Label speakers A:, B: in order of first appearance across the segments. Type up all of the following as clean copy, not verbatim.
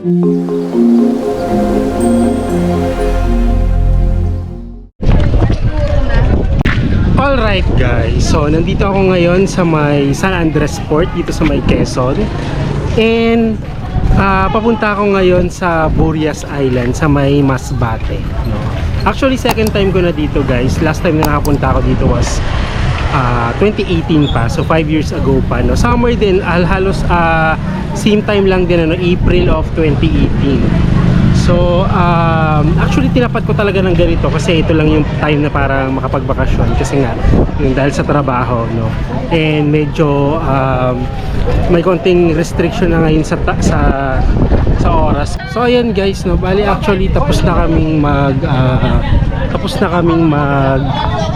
A: Alright guys, so nandito ako ngayon sa may San Andres Port dito sa may Quezon. And papunta ako ngayon sa Burias Island sa may Masbate, no? Actually second time ko na dito guys. Last time na nakapunta ako dito was 2018 pa, so 5 years ago pa, no? Summer din, halos same time lang din, ano, April of 2018. So actually tinapat ko talaga ng ganito kasi ito lang yung time na para makapagbakasyon kasi nga yung dahil sa trabaho, no? And medyo may konting restriction na ngayon sa oras. So ayan guys, no, bali actually tapos na kaming mag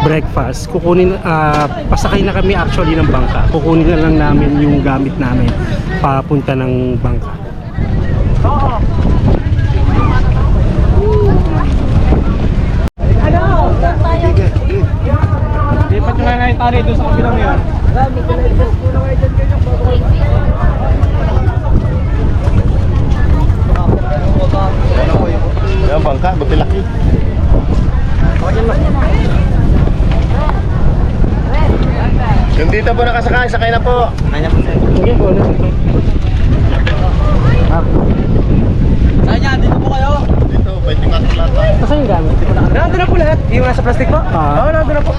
A: breakfast. Pasakay na kami actually ng bangka. Kukunin na lang namin yung gamit namin papunta ng bangka.
B: Lipat nyo nga na yung tali doon sa kabilang yun.
C: Yung bangka, buti laki. Yung dito po nakasakay, sakay na po.
B: Kanya po sir.
A: Sige po, no?
B: Saan yan? Dito po kayo?
C: Dito, 24 lata.
A: Saan yung gamit?
B: Nandun na po lahat. Yung nasa plastic po? Oo, nandun na po.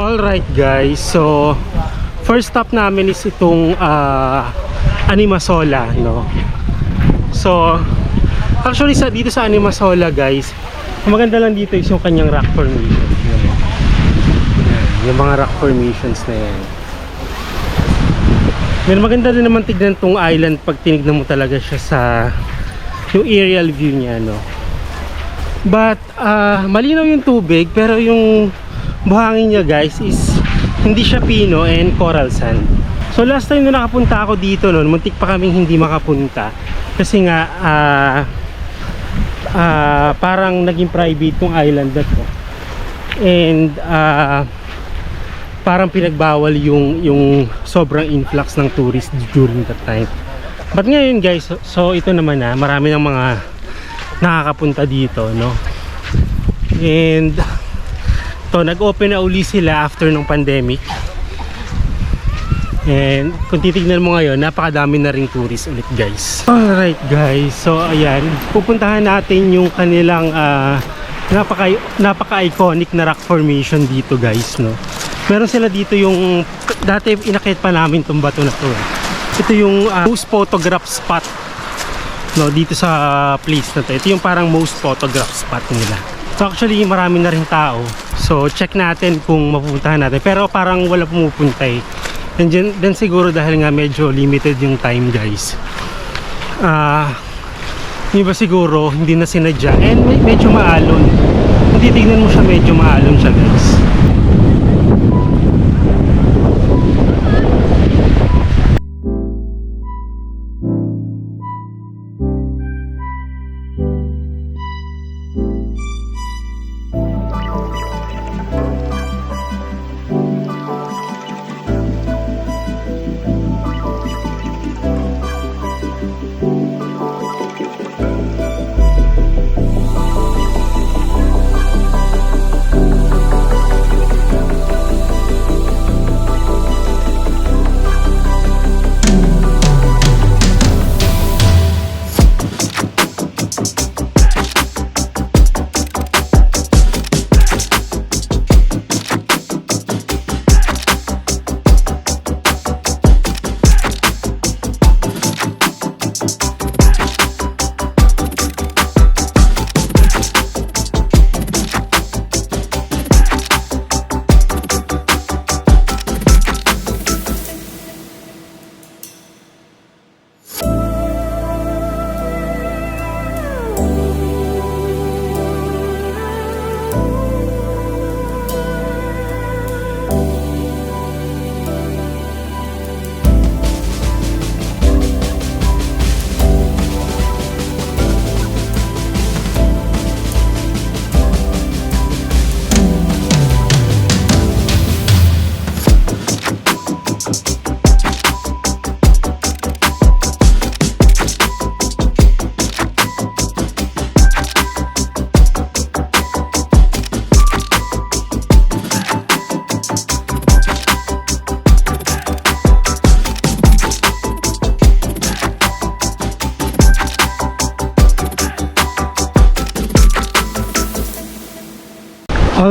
A: Alright guys, so first stop namin is itong Animasola, no? So actually dito sa Animasola guys, ang maganda lang dito is yung kanyang rock formation. Yung mga rock formations na yan. Pero maganda din naman tignan tong island pag tinignan mo talaga siya sa yung aerial view niya, no? But malinaw yung tubig, pero yung buhangin niya guys is hindi siya pino and coral sand. So last time na nakapunta ako dito noon, muntik pa kaming hindi makapunta kasi nga parang naging private tong island na to. And parang pinagbawal yung sobrang influx ng tourists during that time. But ngayon guys, so ito naman na marami ng mga nakakapunta dito, no? And nag-open na uli sila after ng pandemic. And kung titignan mo ngayon, napakadami na ring tourists ulit guys. Alright guys, so ayan, pupuntahan natin yung kanilang napaka-iconic na rock formation dito guys, no? Meron sila dito yung dati inakit pa namin tong bato na to. Ito yung most photograph spot, no, dito sa place na to. Ito yung parang most photograph spot nila. So actually marami na rin tao. So check natin kung mapupuntahan natin. Pero parang wala pumupunta eh. And then siguro dahil nga medyo limited yung time guys. Yung ba siguro hindi na sinadya. And medyo maalon. Kung titignan mo siya, medyo maalon siya guys.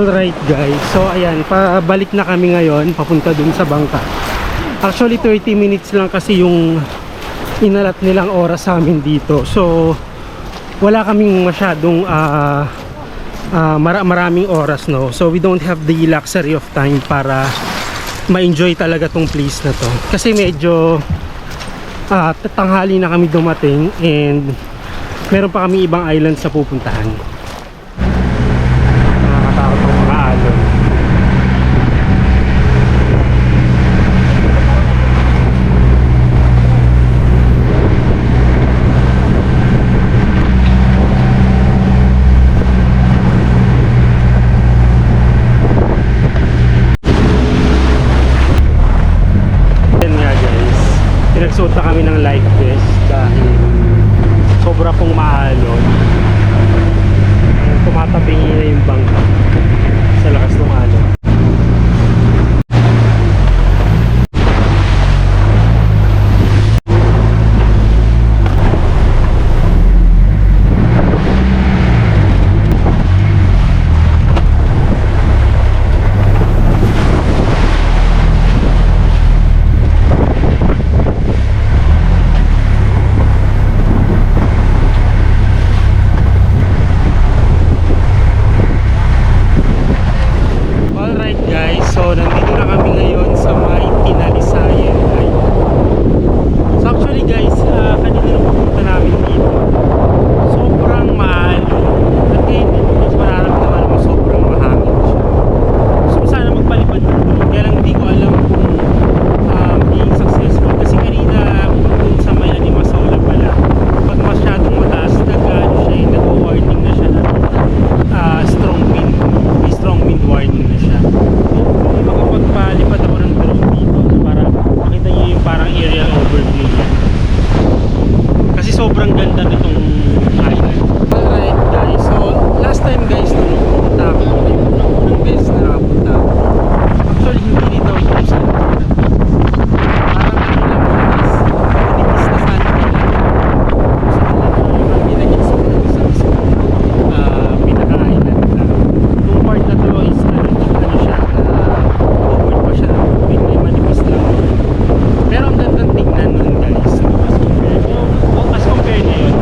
A: Alright guys, so ayan, pabalik na kami ngayon, papunta dun sa bangka. Actually 30 minutes lang kasi yung inalat nilang oras sa amin dito. So wala kaming masyadong maraming oras, no. So we don't have the luxury of time para ma-enjoy talaga tong place na to. Kasi medyo tanghali na kami dumating and meron pa kami ibang island sa pupuntahan. Nakakatakot ang mga alon. Yan nga guys, pinagsuot na kami ng life vest dahil sobra pong maalon. Tumatabingi na yung bangka sa lakas ng alon. So nandito na kami ngayon sa may Inalisayan Island. So actually guys, kanina nung pupunta namin dito, sobrang maalon. At ngayon mas mararamdaman mo sobrang mahangin siya. So sana magpalipad dito, kaya lang hindi ko alam kung being successful. Kasi kanina dun sa may Animasola pala, pag masyadong mataas, nag-warning na siya na strong wind warning na siya. Makapagpalipad ako ng drone dito para makita nyo yung parang aerial overview niya. Kasi sobrang ganda nitong island. Alright guys, so last time guys nung pumunta ako, unang beses na nakapunta ako. Actually hindi dito yung sand. Parang ano lang guys, manipis na sand lang. So yung pinagits ko sa pinaka-island na. Yung part na to is ano siya, covered pa siya ng tubig, may manipis lang. Pero ang gandang tignan nun guys, as compare niya yun.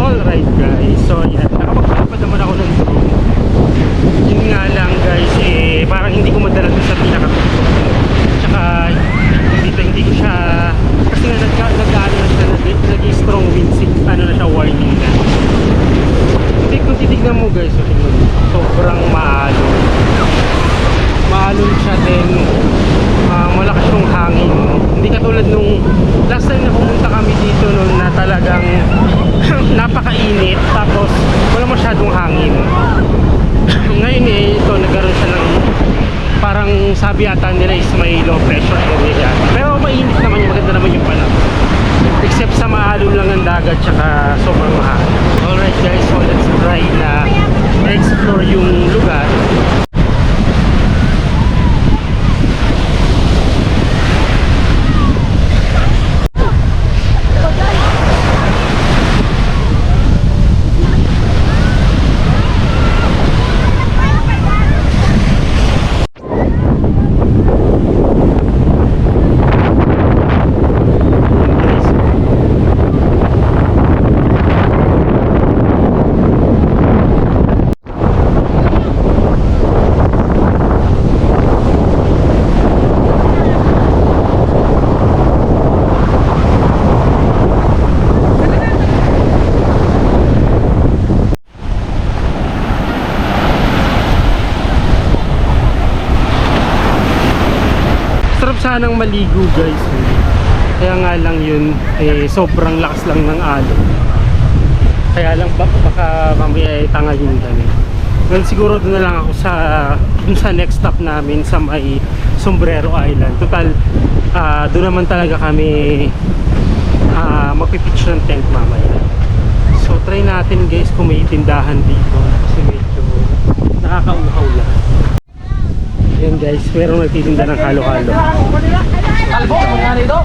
A: Alright guys, so yan, nakapagpalipad naman ako ng drone. Yun nga lang guys, parang hindi ko madala sa pinakatuktok. Tsaka hindi ko siya, kasi nga nag-ano na siya, nag-strong wind ano na siya, warning na. Kung titignan mo guys, so, sobrang maalon. napakainit tapos wala masyadong hangin. Ngayon ito nagkaroon siya ng parang sabi ata nila is may low pressure area. Pero mainit naman yung maganda naman yung panahon. Except sa maalon lang ang dagat tsaka sobrang mahal. Alright guys, so let's try na explore yung lugar. Sarap sanang maligo guys, kaya nga lang yun sobrang lakas lang ng alon, kaya lang baka mamaya tangayin kami. Well, siguro doon na lang ako sa next stop namin sa may Sombrero Island. Total doon naman talaga kami magpipitch ng tent mamaya. So try natin guys kung may tindahan dito kasi medyo nakakauhaw lang. Yan guys, merong nagtitinda ng halo-halo.
B: Kalbo, magkano ito?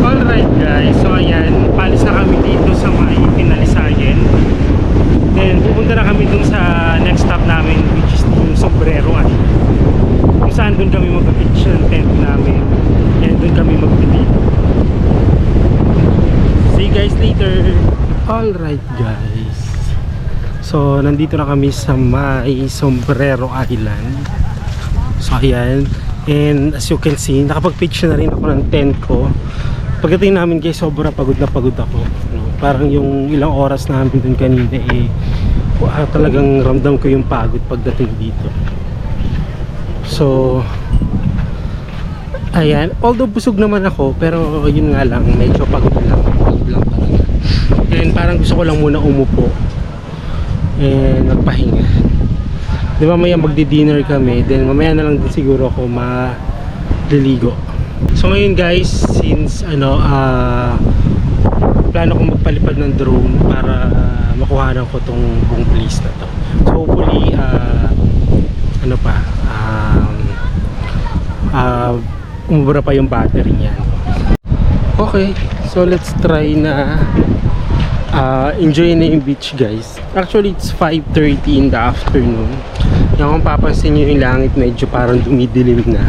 A: Alright guys, so ayan, palis na kami dito sa may Pinalisayan. Then pupunta na kami dun sa next stop namin, which is yung Sombrero Island, kung saan dun kami mag-pitch ng tent namin and dun kami magpipito. See you guys later. Alright guys, so nandito na kami sa may Sombrero Island. So ayan, and as you can see, nakapag-pitch na rin ako ng tent ko. Pagdating namin guys, sobrang pagod na pagod ako. Parang yung ilang oras namin dun kanina talagang ramdam ko yung pagod pagdating dito. So ayan, although busog naman ako, pero yun nga lang, medyo pagod lang talaga. And parang gusto ko lang muna umupo and magpahinga. Di ba mamaya magdi-dinner kami, then mamaya na lang din siguro ako maliligo. So ngayon guys, since plano kong magpalipad ng drone para makuhanan ko tong buong place na to. So hopefully umubra pa yung battery niyan. Okay, so let's try na enjoy na yung beach guys. Actually it's 5:30 in the afternoon. Yung kung papansin nyo yung langit, medyo parang dumidilim na.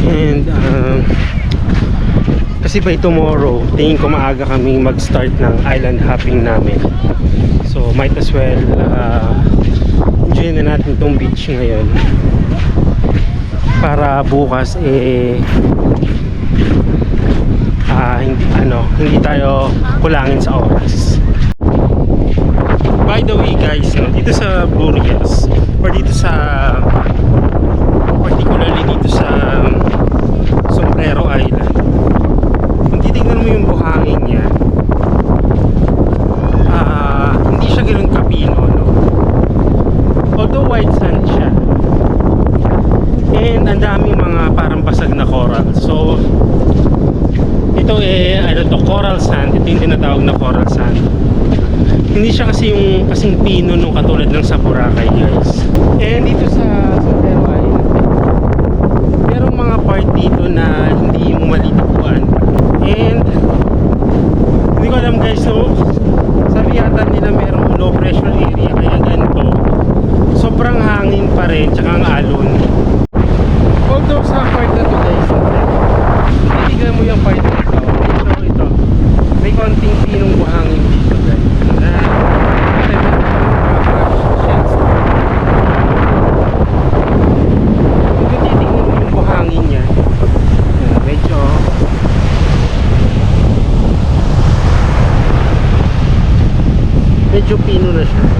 A: And kasi by tomorrow, tingin ko maaga kaming mag-start ng island hopping namin. So might as well enjoy na natin tong beach ngayon para bukas hindi tayo kulangin sa oras. By the way guys, dito sa Burias or dito sa particularly dito sa Sombrero Island, kung titignan mo yung buhangin niya, hindi siya ganoon kapino, no? Although white sand siya, and ang daming mga parang basag na coral. So ito coral sand. Ito yung tinatawag na coral sand. Hindi siya kasi yung kasing pino nung katulad ng sa Boracay guys. And dito sa Sombrero Island, merong mga part dito na hindi mo malilikuan. And hindi ko alam guys, so sabi yata nila merong low pressure area kaya ganito. Sobrang hangin pa rin, tsaka ang alon. Although sa part na to guys, titignan mo yung part dito. Ito, may konting pinong buhangin dito guys. Kung titignan mo yung buhangin niya, medyo medyo pino na siya.